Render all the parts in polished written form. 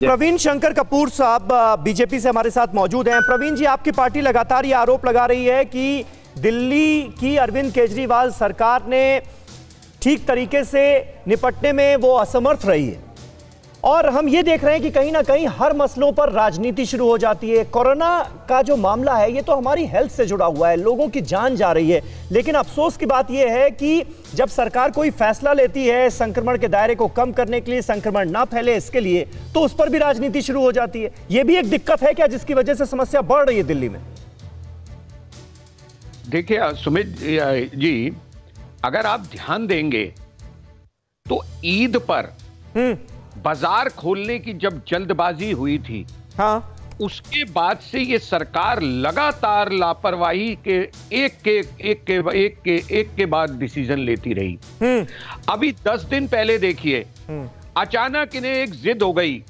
प्रवीण शंकर कपूर साहब बीजेपी से हमारे साथ मौजूद हैं। प्रवीण जी, आपकी पार्टी लगातार ये आरोप लगा रही है कि दिल्ली की अरविंद केजरीवाल सरकार ने ठीक तरीके से निपटने में वो असमर्थ रही है और हम ये देख रहे हैं कि कहीं ना कहीं हर मसलों पर राजनीति शुरू हो जाती है। कोरोना का जो मामला है ये तो हमारी हेल्थ से जुड़ा हुआ है, लोगों की जान जा रही है, लेकिन अफसोस की बात यह है कि जब सरकार कोई फैसला लेती है संक्रमण के दायरे को कम करने के लिए, संक्रमण ना फैले इसके लिए, तो उस पर भी राजनीति शुरू हो जाती है। यह भी एक दिक्कत है क्या जिसकी वजह से समस्या बढ़ रही है दिल्ली में? देखिए सुमित जी, अगर आप ध्यान देंगे तो ईद पर बाजार खोलने की जब जल्दबाजी हुई थी, हाँ, उसके बाद से ये सरकार लगातार लापरवाही के एक के बाद डिसीजन लेती रही। अभी 10 दिन पहले देखिए, अचानक इन्हें एक जिद हो गई,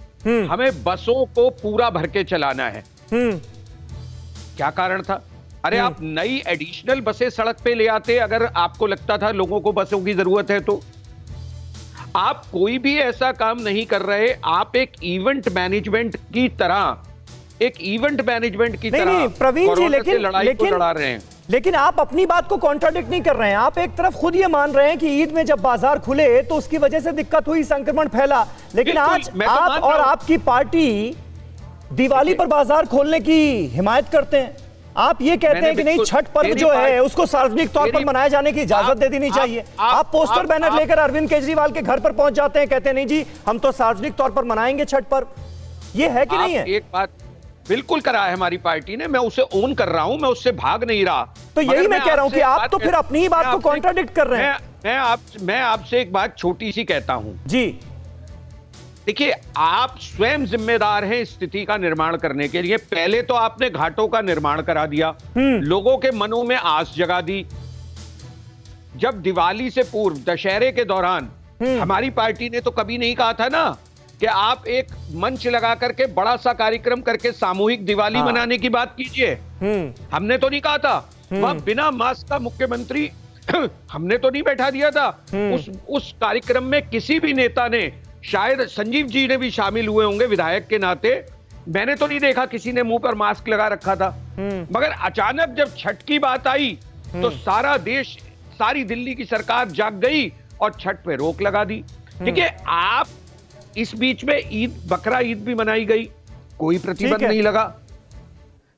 हमें बसों को पूरा भर के चलाना है। क्या कारण था? अरे आप नई एडिशनल बसें सड़क पे ले आते अगर आपको लगता था लोगों को बसों की जरूरत है तो। आप कोई भी ऐसा काम नहीं कर रहे, आप एक इवेंट मैनेजमेंट की तरह प्रवीण जी, लेकिन लड़ाई को लड़ा रहे हैं। लेकिन आप अपनी बात को कॉन्ट्राडिक्ट नहीं कर रहे हैं। आप एक तरफ खुद ये मान रहे हैं कि ईद में जब बाजार खुले तो उसकी वजह से दिक्कत हुई, संक्रमण फैला, लेकिन आज आप और आपकी पार्टी दिवाली पर बाजार खोलने की हिमायत करते हैं। आप ये कहते हैं कि नहीं, छठ पर्व जो है उसको सार्वजनिक तौर पर मनाए जाने की इजाजत दे देनी चाहिए। आप पोस्टर बैनर लेकर अरविंद केजरीवाल के घर पर पहुंच जाते हैं, कहते हैं नहीं जी हम तो सार्वजनिक तौर पर मनाएंगे छठ पर्व। ये है कि नहीं है? एक बात बिल्कुल करा है हमारी पार्टी ने, मैं उसे ओन कर रहा हूं, मैं उससे भाग नहीं रहा। तो यही मैं कह रहा हूं कि आप तो फिर अपनी ही बात को कॉन्ट्राडिक्ट कर रहे हैं। मैं आपसे एक बात छोटी सी कहता हूं जी। देखिए, आप स्वयं जिम्मेदार हैं स्थिति का निर्माण करने के लिए। पहले तो आपने घाटों का निर्माण करा दिया, लोगों के मनों में आस जगा दी। जब दिवाली से पूर्व दशहरे के दौरान हमारी पार्टी ने तो कभी नहीं कहा था ना कि आप एक मंच लगा करके बड़ा सा कार्यक्रम करके सामूहिक दिवाली मनाने की बात कीजिए। हमने तो नहीं कहा था। वहां बिना मास्क का मुख्यमंत्री हमने तो नहीं बैठा दिया था। उस कार्यक्रम में किसी भी नेता ने, शायद संजीव जी ने भी शामिल हुए होंगे विधायक के नाते, मैंने तो नहीं देखा किसी ने मुंह पर मास्क लगा रखा था। मगर अचानक जब छठ की बात आई तो सारा देश, सारी दिल्ली की सरकार जाग गई और छठ पे रोक लगा दी। ठीक है, आप इस बीच में ईद, बकरा ईद भी मनाई गई, कोई प्रतिबंध नहीं लगा।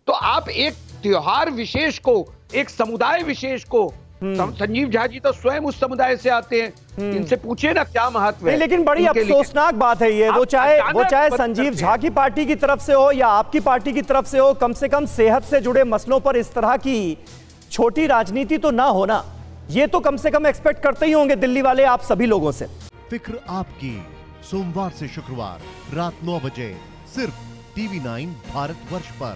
तो आप एक त्योहार विशेष को, एक समुदाय विशेष को, संजीव झा जी तो स्वयं उस समुदाय से आते हैं, इनसे पूछिए ना क्या महत्व है। लेकिन बड़ी अफसोसनाक बात है ये, वो चाहे संजीव झा की पार्टी की तरफ से हो या आपकी पार्टी की तरफ से हो, कम से कम सेहत से जुड़े मसलों पर इस तरह की छोटी राजनीति तो ना होना, ये तो कम से कम एक्सपेक्ट करते ही होंगे दिल्ली वाले आप सभी लोगों से। फिक्र आपकी, सोमवार से शुक्रवार रात 9 बजे सिर्फ TV9 भारतवर्ष पर।